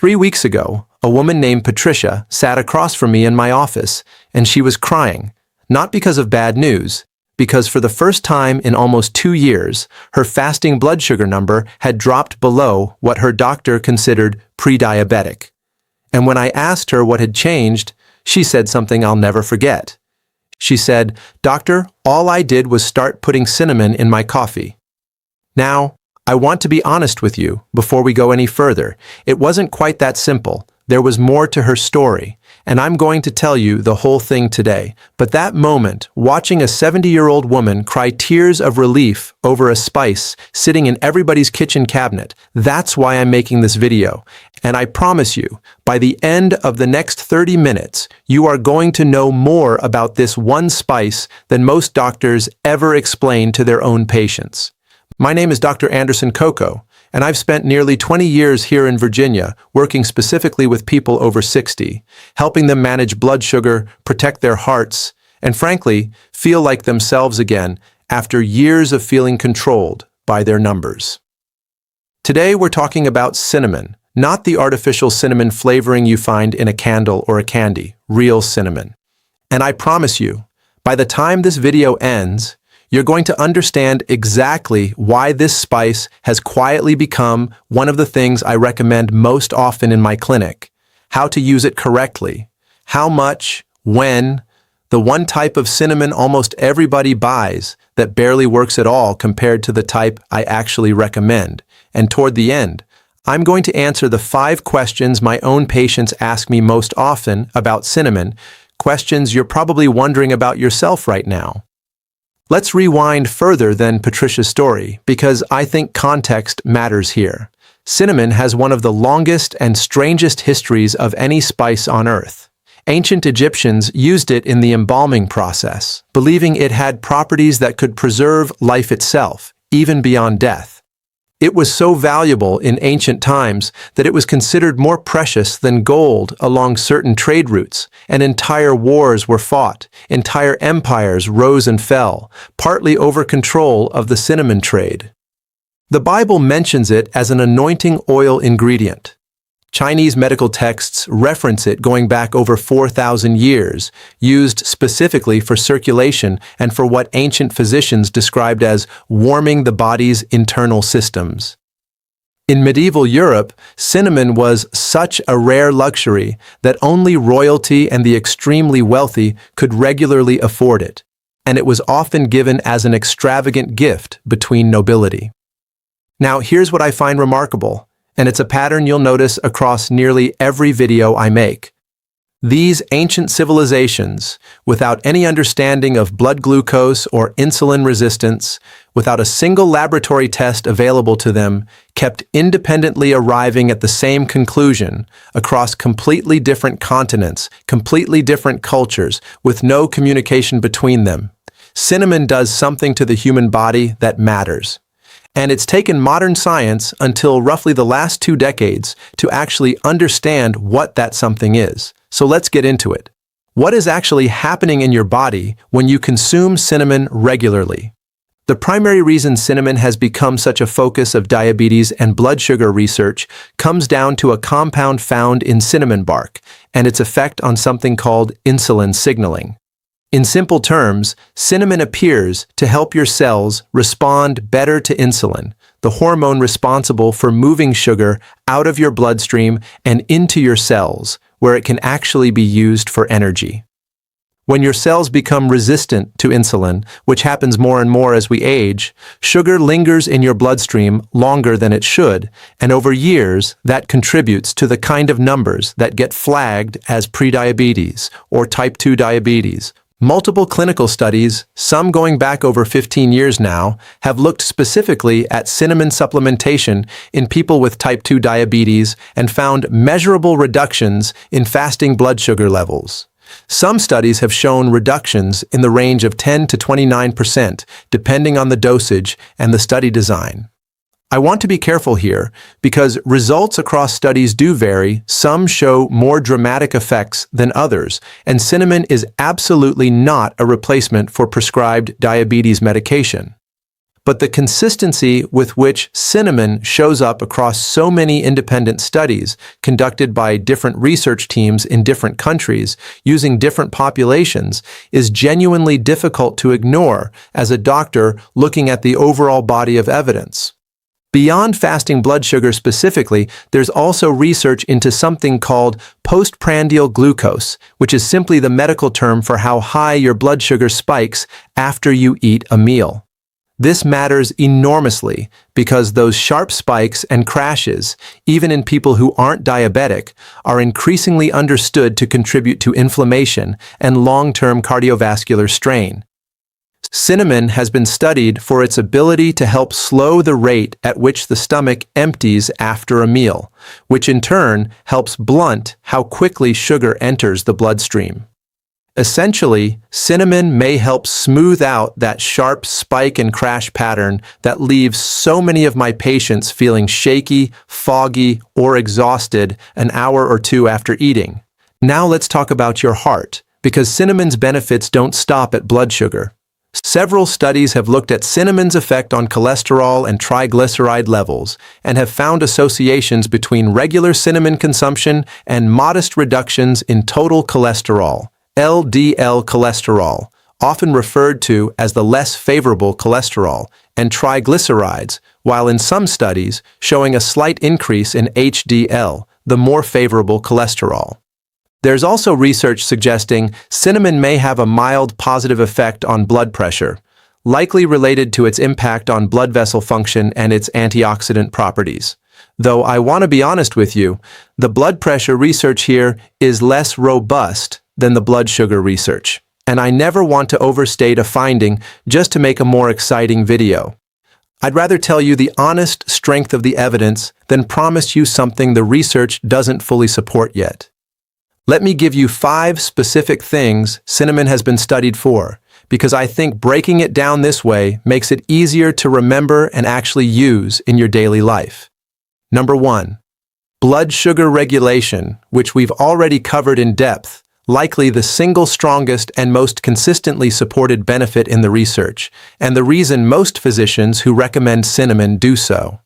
3 weeks ago, a woman named Patricia sat across from me in my office, and she was crying, not because of bad news, because for the first time in almost 2 years, her fasting blood sugar number had dropped below what her doctor considered pre-diabetic. And when I asked her what had changed, she said something I'll never forget. She said, "Doctor, all I did was start putting cinnamon in my coffee." Now, I want to be honest with you before we go any further. It wasn't quite that simple. There was more to her story, and I'm going to tell you the whole thing today. But that moment, watching a 70-year-old woman cry tears of relief over a spice sitting in everybody's kitchen cabinet, that's why I'm making this video. And I promise you, by the end of the next 30 minutes, you are going to know more about this one spice than most doctors ever explain to their own patients. My name is Dr. Anderson Coco, and I've spent nearly 20 years here in Virginia working specifically with people over 60, helping them manage blood sugar, protect their hearts, and frankly, feel like themselves again after years of feeling controlled by their numbers. Today we're talking about cinnamon, not the artificial cinnamon flavoring you find in a candle or a candy, real cinnamon. And I promise you, by the time this video ends, you're going to understand exactly why this spice has quietly become one of the things I recommend most often in my clinic, how to use it correctly, how much, when, the one type of cinnamon almost everybody buys that barely works at all compared to the type I actually recommend. And toward the end, I'm going to answer the 5 questions my own patients ask me most often about cinnamon, questions you're probably wondering about yourself right now. Let's rewind further than Patricia's story, because I think context matters here. Cinnamon has one of the longest and strangest histories of any spice on earth. Ancient Egyptians used it in the embalming process, believing it had properties that could preserve life itself, even beyond death. It was so valuable in ancient times that it was considered more precious than gold along certain trade routes, and entire wars were fought, entire empires rose and fell, partly over control of the cinnamon trade. The Bible mentions it as an anointing oil ingredient. Chinese medical texts reference it going back over 4,000 years, used specifically for circulation and for what ancient physicians described as warming the body's internal systems. In medieval Europe, cinnamon was such a rare luxury that only royalty and the extremely wealthy could regularly afford it, and it was often given as an extravagant gift between nobility. Now, here's what I find remarkable, and it's a pattern you'll notice across nearly every video I make. These ancient civilizations, without any understanding of blood glucose or insulin resistance, without a single laboratory test available to them, kept independently arriving at the same conclusion across completely different continents, completely different cultures, with no communication between them. Cinnamon does something to the human body that matters. And it's taken modern science until roughly the last 2 decades to actually understand what that something is. So let's get into it. What is actually happening in your body when you consume cinnamon regularly? The primary reason cinnamon has become such a focus of diabetes and blood sugar research comes down to a compound found in cinnamon bark and its effect on something called insulin signaling. In simple terms, cinnamon appears to help your cells respond better to insulin, the hormone responsible for moving sugar out of your bloodstream and into your cells, where it can actually be used for energy. When your cells become resistant to insulin, which happens more and more as we age, sugar lingers in your bloodstream longer than it should, and over years, that contributes to the kind of numbers that get flagged as prediabetes or type 2 diabetes. Multiple clinical studies, some going back over 15 years now, have looked specifically at cinnamon supplementation in people with type 2 diabetes and found measurable reductions in fasting blood sugar levels. Some studies have shown reductions in the range of 10 to 29%, depending on the dosage and the study design. I want to be careful here because results across studies do vary. Some show more dramatic effects than others, and cinnamon is absolutely not a replacement for prescribed diabetes medication. but the consistency with which cinnamon shows up across so many independent studies conducted by different research teams in different countries using different populations is genuinely difficult to ignore as a doctor looking at the overall body of evidence. Beyond fasting blood sugar specifically, there's also research into something called postprandial glucose, which is simply the medical term for how high your blood sugar spikes after you eat a meal. This matters enormously because those sharp spikes and crashes, even in people who aren't diabetic, are increasingly understood to contribute to inflammation and long-term cardiovascular strain. Cinnamon has been studied for its ability to help slow the rate at which the stomach empties after a meal, which in turn helps blunt how quickly sugar enters the bloodstream. Essentially, cinnamon may help smooth out that sharp spike and crash pattern that leaves so many of my patients feeling shaky, foggy, or exhausted an hour or two after eating. Now let's talk about your heart, because cinnamon's benefits don't stop at blood sugar. Several studies have looked at cinnamon's effect on cholesterol and triglyceride levels and have found associations between regular cinnamon consumption and modest reductions in total cholesterol, LDL cholesterol, often referred to as the less favorable cholesterol, and triglycerides, while in some studies showing a slight increase in HDL, the more favorable cholesterol. There's also research suggesting cinnamon may have a mild positive effect on blood pressure, likely related to its impact on blood vessel function and its antioxidant properties. Though I want to be honest with you, the blood pressure research here is less robust than the blood sugar research, and I never want to overstate a finding just to make a more exciting video. I'd rather tell you the honest strength of the evidence than promise you something the research doesn't fully support yet. Let me give you 5 specific things cinnamon has been studied for, because I think breaking it down this way makes it easier to remember and actually use in your daily life. Number 1. Blood sugar regulation, which we've already covered in depth, likely the single strongest and most consistently supported benefit in the research, and the reason most physicians who recommend cinnamon do so.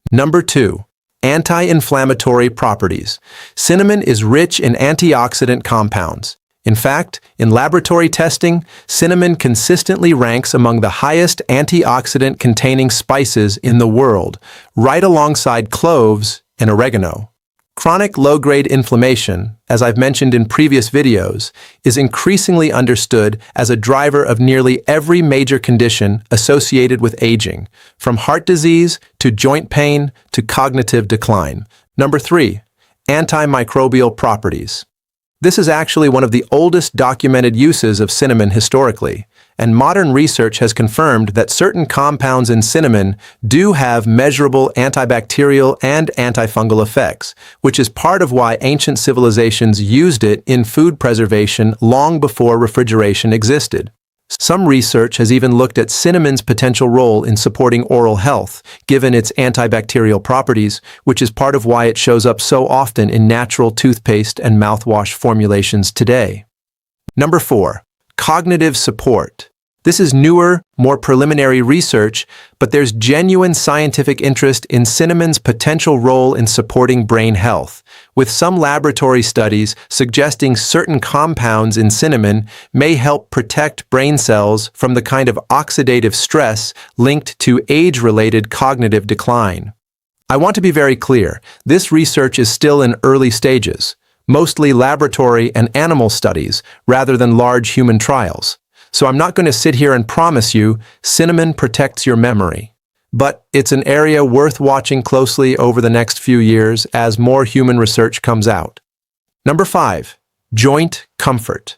Number 2. Anti-inflammatory properties. Cinnamon is rich in antioxidant compounds. In fact, in laboratory testing, cinnamon consistently ranks among the highest antioxidant-containing spices in the world, right alongside cloves and oregano. Chronic low-grade inflammation, as I've mentioned in previous videos, is increasingly understood as a driver of nearly every major condition associated with aging, from heart disease to joint pain to cognitive decline. Number 3. Antimicrobial properties. This is actually one of the oldest documented uses of cinnamon historically, and modern research has confirmed that certain compounds in cinnamon do have measurable antibacterial and antifungal effects, which is part of why ancient civilizations used it in food preservation long before refrigeration existed. Some research has even looked at cinnamon's potential role in supporting oral health, given its antibacterial properties, which is part of why it shows up so often in natural toothpaste and mouthwash formulations today. Number 4. Cognitive support. This is newer, more preliminary research, but there's genuine scientific interest in cinnamon's potential role in supporting brain health, with some laboratory studies suggesting certain compounds in cinnamon may help protect brain cells from the kind of oxidative stress linked to age-related cognitive decline. I want to be very clear, this research is still in early stages, mostly laboratory and animal studies rather than large human trials. So I'm not going to sit here and promise you cinnamon protects your memory. But it's an area worth watching closely over the next few years as more human research comes out. Number 5. Joint comfort.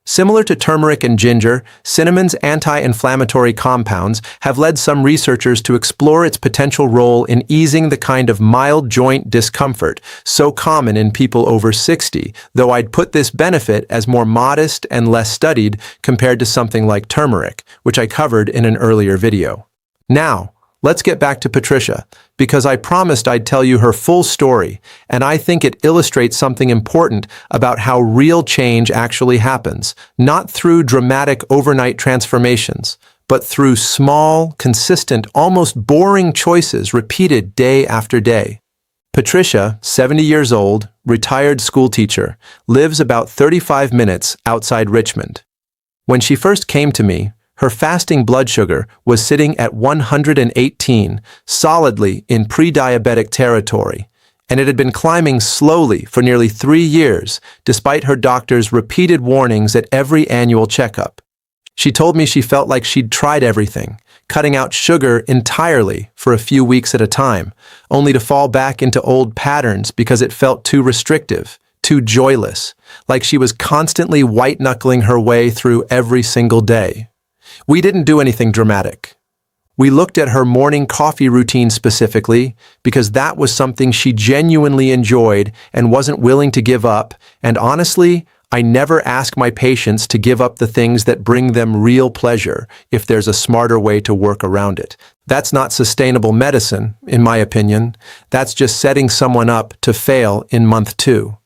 Similar to turmeric and ginger, cinnamon's anti-inflammatory compounds have led some researchers to explore its potential role in easing the kind of mild joint discomfort so common in people over 60, though I'd put this benefit as more modest and less studied compared to something like turmeric, which I covered in an earlier video. Now, let's get back to Patricia, because I promised I'd tell you her full story, and I think it illustrates something important about how real change actually happens, not through dramatic overnight transformations, but through small, consistent, almost boring choices repeated day after day. Patricia, 70 years old, retired schoolteacher, lives about 35 minutes outside Richmond. When she first came to me, her fasting blood sugar was sitting at 118, solidly in pre-diabetic territory, and it had been climbing slowly for nearly 3 years, despite her doctor's repeated warnings at every annual checkup. She told me she felt like she'd tried everything, cutting out sugar entirely for a few weeks at a time, only to fall back into old patterns because it felt too restrictive, too joyless, like she was constantly white-knuckling her way through every single day. We didn't do anything dramatic. We looked at her morning coffee routine specifically because that was something she genuinely enjoyed and wasn't willing to give up, and honestly, I never ask my patients to give up the things that bring them real pleasure if there's a smarter way to work around it. That's not sustainable medicine, in my opinion. That's just setting someone up to fail in month 2.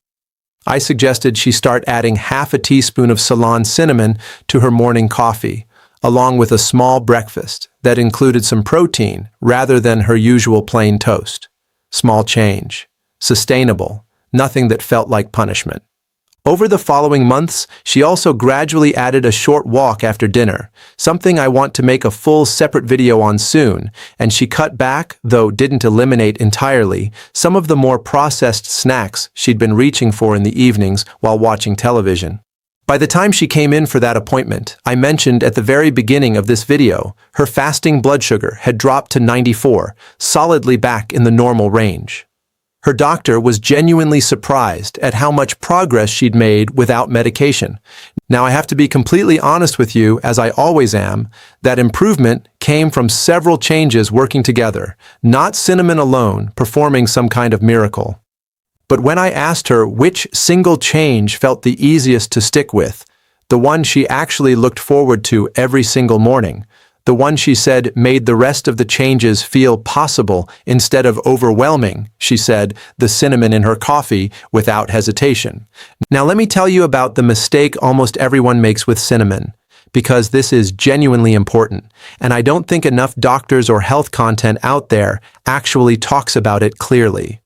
I suggested she start adding half a teaspoon of Ceylon cinnamon to her morning coffee, along with a small breakfast that included some protein rather than her usual plain toast. Small change. Sustainable. Nothing that felt like punishment. Over the following months, she also gradually added a short walk after dinner, something I want to make a full separate video on soon, and she cut back, though didn't eliminate entirely, some of the more processed snacks she'd been reaching for in the evenings while watching television. By the time she came in for that appointment, I mentioned at the very beginning of this video, her fasting blood sugar had dropped to 94, solidly back in the normal range. Her doctor was genuinely surprised at how much progress she'd made without medication. Now, I have to be completely honest with you, as I always am, that improvement came from several changes working together, not cinnamon alone performing some kind of miracle. But when I asked her which single change felt the easiest to stick with, the one she actually looked forward to every single morning, the one she said made the rest of the changes feel possible instead of overwhelming, she said, the cinnamon in her coffee without hesitation. Now let me tell you about the mistake almost everyone makes with cinnamon, because this is genuinely important, and I don't think enough doctors or health content out there actually talks about it clearly.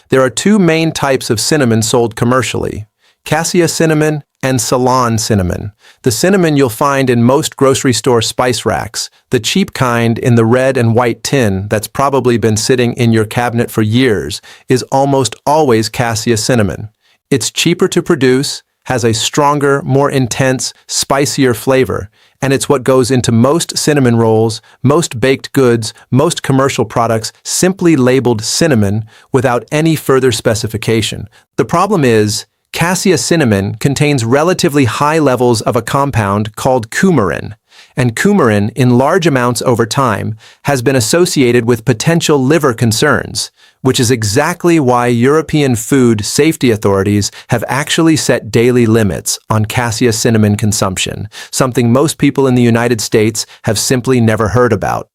There are 2 main types of cinnamon sold commercially: Cassia cinnamon and Ceylon cinnamon. The cinnamon you'll find in most grocery store spice racks, the cheap kind in the red and white tin that's probably been sitting in your cabinet for years, is almost always Cassia cinnamon. It's cheaper to produce, has a stronger, more intense, spicier flavor, and it's what goes into most cinnamon rolls, most baked goods, most commercial products, simply labeled cinnamon without any further specification. The problem is, Cassia cinnamon contains relatively high levels of a compound called coumarin, and coumarin in large amounts over time has been associated with potential liver concerns, which is exactly why European food safety authorities have actually set daily limits on Cassia cinnamon consumption, something most people in the United States have simply never heard about.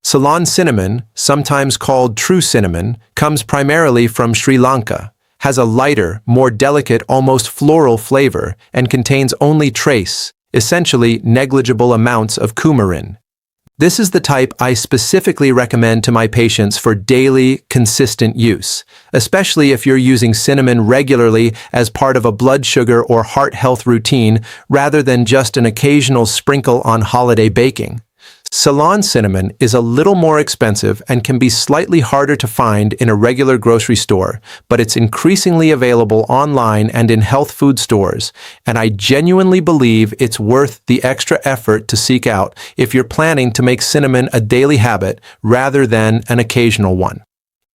Ceylon cinnamon, sometimes called true cinnamon, comes primarily from Sri Lanka, has a lighter, more delicate, almost floral flavor, and contains only trace, essentially negligible amounts of coumarin. This is the type I specifically recommend to my patients for daily, consistent use, especially if you're using cinnamon regularly as part of a blood sugar or heart health routine rather than just an occasional sprinkle on holiday baking. Ceylon cinnamon is a little more expensive and can be slightly harder to find in a regular grocery store, but it's increasingly available online and in health food stores, and I genuinely believe it's worth the extra effort to seek out if you're planning to make cinnamon a daily habit rather than an occasional one.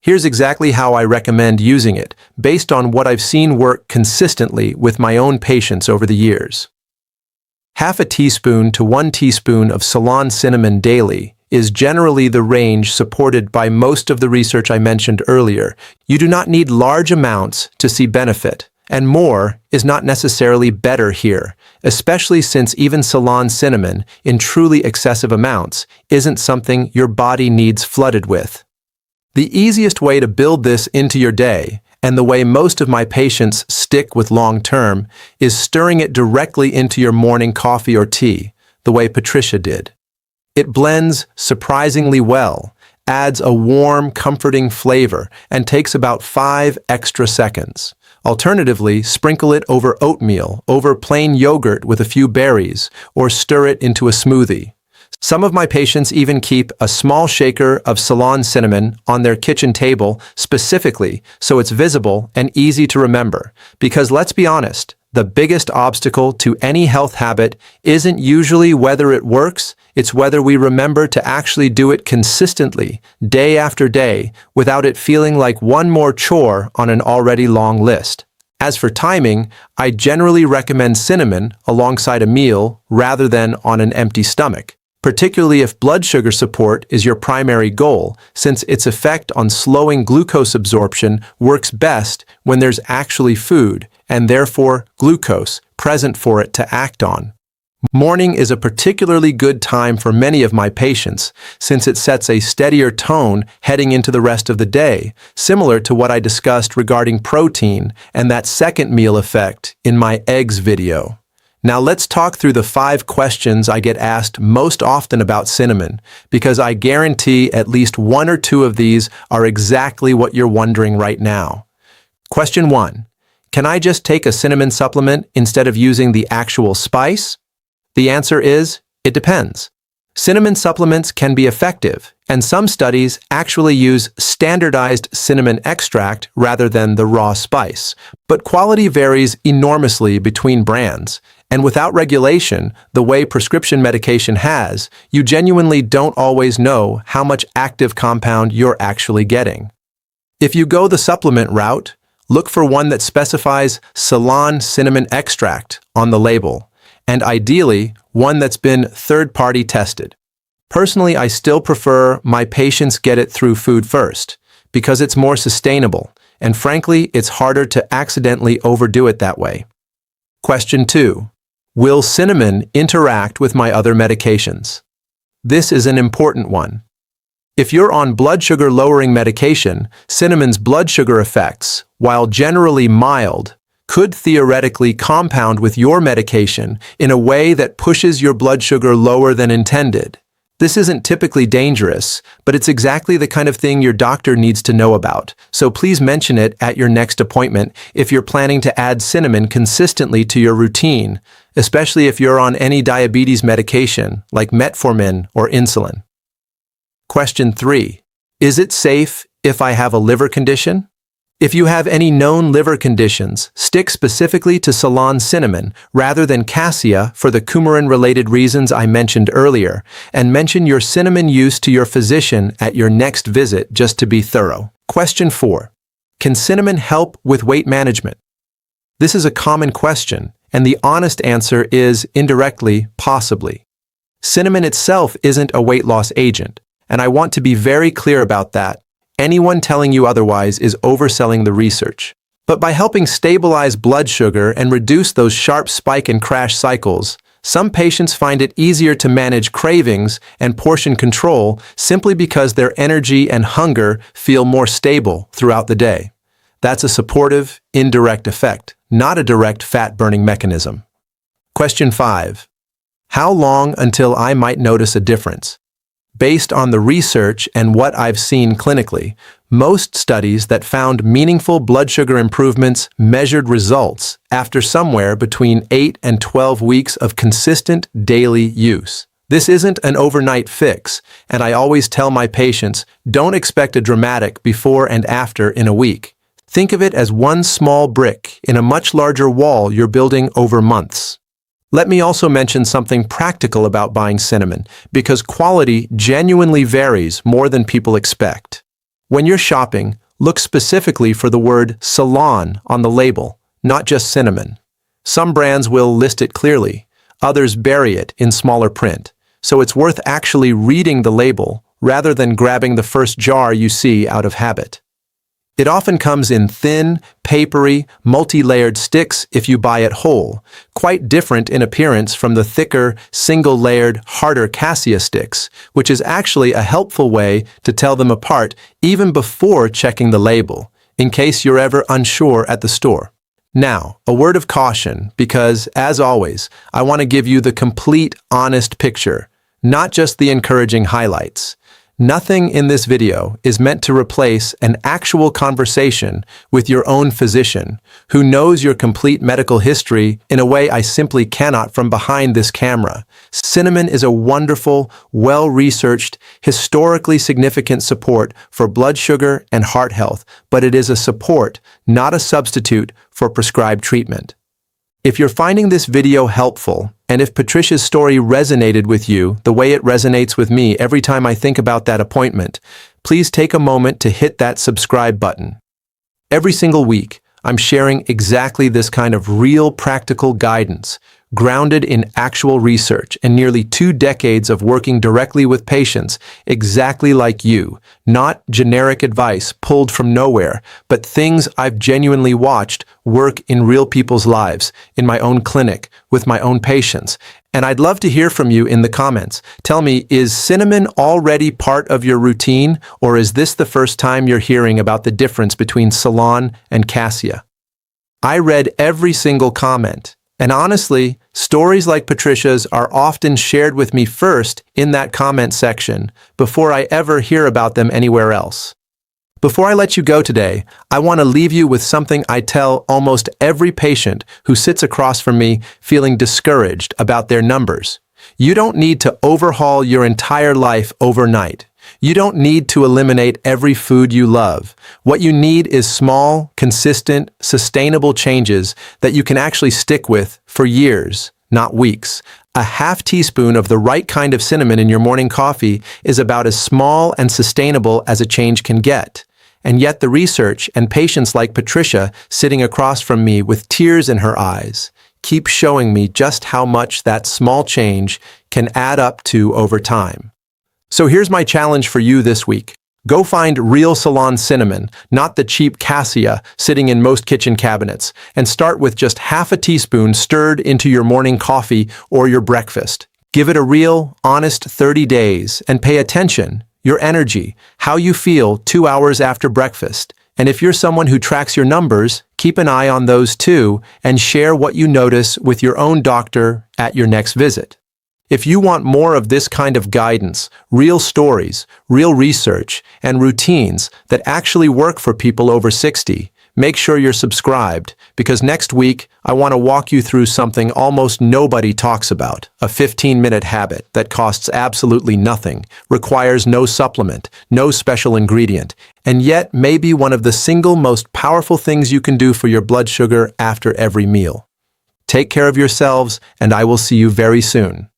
Here's exactly how I recommend using it, based on what I've seen work consistently with my own patients over the years. Half a teaspoon to 1 teaspoon of Ceylon cinnamon daily is generally the range supported by most of the research I mentioned earlier. You do not need large amounts to see benefit, and more is not necessarily better here, especially since even Ceylon cinnamon, in truly excessive amounts, isn't something your body needs flooded with. The easiest way to build this into your day, and the way most of my patients stick with long-term, is stirring it directly into your morning coffee or tea, the way Patricia did. It blends surprisingly well, adds a warm, comforting flavor, and takes about 5 extra seconds. Alternatively, sprinkle it over oatmeal, over plain yogurt with a few berries, or stir it into a smoothie. Some of my patients even keep a small shaker of Ceylon cinnamon on their kitchen table specifically so it's visible and easy to remember. Because let's be honest, the biggest obstacle to any health habit isn't usually whether it works, it's whether we remember to actually do it consistently, day after day, without it feeling like one more chore on an already long list. As for timing, I generally recommend cinnamon alongside a meal rather than on an empty stomach, particularly if blood sugar support is your primary goal, since its effect on slowing glucose absorption works best when there's actually food, and therefore glucose, present for it to act on. Morning is a particularly good time for many of my patients, since it sets a steadier tone heading into the rest of the day, similar to what I discussed regarding protein and that second meal effect in my eggs video. Now let's talk through the 5 questions I get asked most often about cinnamon, because I guarantee at least 1 or 2 of these are exactly what you're wondering right now. Question 1. Can I just take a cinnamon supplement instead of using the actual spice? The answer is, it depends. Cinnamon supplements can be effective, and some studies actually use standardized cinnamon extract rather than the raw spice. But quality varies enormously between brands, and without regulation, the way prescription medication has, you genuinely don't always know how much active compound you're actually getting. If you go the supplement route, look for one that specifies Ceylon cinnamon extract on the label, and ideally, one that's been third-party tested. Personally, I still prefer my patients get it through food first, because it's more sustainable, and frankly, it's harder to accidentally overdo it that way. Question 2. Will cinnamon interact with my other medications? This is an important one. If you're on blood sugar lowering medication, cinnamon's blood sugar effects, while generally mild, could theoretically compound with your medication in a way that pushes your blood sugar lower than intended. This isn't typically dangerous, but it's exactly the kind of thing your doctor needs to know about, so please mention it at your next appointment if you're planning to add cinnamon consistently to your routine, especially if you're on any diabetes medication like metformin or insulin. Question 3. Is it safe if I have a liver condition? If you have any known liver conditions, stick specifically to Ceylon cinnamon rather than Cassia for the coumarin-related reasons I mentioned earlier, and mention your cinnamon use to your physician at your next visit just to be thorough. Question 4. Can cinnamon help with weight management? This is a common question, and the honest answer is indirectly, possibly. Cinnamon itself isn't a weight loss agent, and I want to be very clear about that. Anyone telling you otherwise is overselling the research. But by helping stabilize blood sugar and reduce those sharp spike and crash cycles, some patients find it easier to manage cravings and portion control simply because their energy and hunger feel more stable throughout the day. That's a supportive, indirect effect, not a direct fat-burning mechanism. Question 5. How long until I might notice a difference? Based on the research and what I've seen clinically, most studies that found meaningful blood sugar improvements measured results after somewhere between 8 and 12 weeks of consistent daily use. This isn't an overnight fix, and I always tell my patients, don't expect a dramatic before and after in a week. Think of it as one small brick in a much larger wall you're building over months. Let me also mention something practical about buying cinnamon, because quality genuinely varies more than people expect. When you're shopping, look specifically for the word Ceylon on the label, not just cinnamon. Some brands will list it clearly, others bury it in smaller print, so it's worth actually reading the label rather than grabbing the first jar you see out of habit. It often comes in thin, papery, multi-layered sticks if you buy it whole, quite different in appearance from the thicker, single-layered, harder Cassia sticks, which is actually a helpful way to tell them apart even before checking the label, in case you're ever unsure at the store. Now, a word of caution, because, as always, I want to give you the complete, honest picture. not just the encouraging highlights. Nothing in this video is meant to replace an actual conversation with your own physician, who knows your complete medical history in a way I simply cannot from behind this camera. Cinnamon is a wonderful, well-researched, historically significant support for blood sugar and heart health, but it is a support, not a substitute for prescribed treatment. If you're finding this video helpful, and if Patricia's story resonated with you the way it resonates with me every time I think about that appointment, please take a moment to hit that subscribe button. Every single week, I'm sharing exactly this kind of real practical guidance, grounded in actual research and nearly 2 decades of working directly with patients exactly like you, not generic advice pulled from nowhere, but things I've genuinely watched work in real people's lives, in my own clinic, with my own patients. And I'd love to hear from you in the comments. Tell me, is cinnamon already part of your routine, or is this the first time you're hearing about the difference between Ceylon and Cassia? I read every single comment. And honestly, stories like Patricia's are often shared with me first in that comment section before I ever hear about them anywhere else. Before I let you go today, I want to leave you with something I tell almost every patient who sits across from me feeling discouraged about their numbers. You don't need to overhaul your entire life overnight. You don't need to eliminate every food you love. What you need is small, consistent, sustainable changes that you can actually stick with for years, not weeks. A half teaspoon of the right kind of cinnamon in your morning coffee is about as small and sustainable as a change can get. And yet the research and patients like Patricia sitting across from me with tears in her eyes keep showing me just how much that small change can add up to over time. So here's my challenge for you this week. Go find real Ceylon cinnamon, not the cheap Cassia sitting in most kitchen cabinets, and start with just half a teaspoon stirred into your morning coffee or your breakfast. Give it a real, honest 30 days and pay attention, your energy, how you feel 2 hours after breakfast. And if you're someone who tracks your numbers, keep an eye on those too and share what you notice with your own doctor at your next visit. If you want more of this kind of guidance, real stories, real research, and routines that actually work for people over 60, make sure you're subscribed, because next week I want to walk you through something almost nobody talks about, a 15-minute habit that costs absolutely nothing, requires no supplement, no special ingredient, and yet may be one of the single most powerful things you can do for your blood sugar after every meal. Take care of yourselves, and I will see you very soon.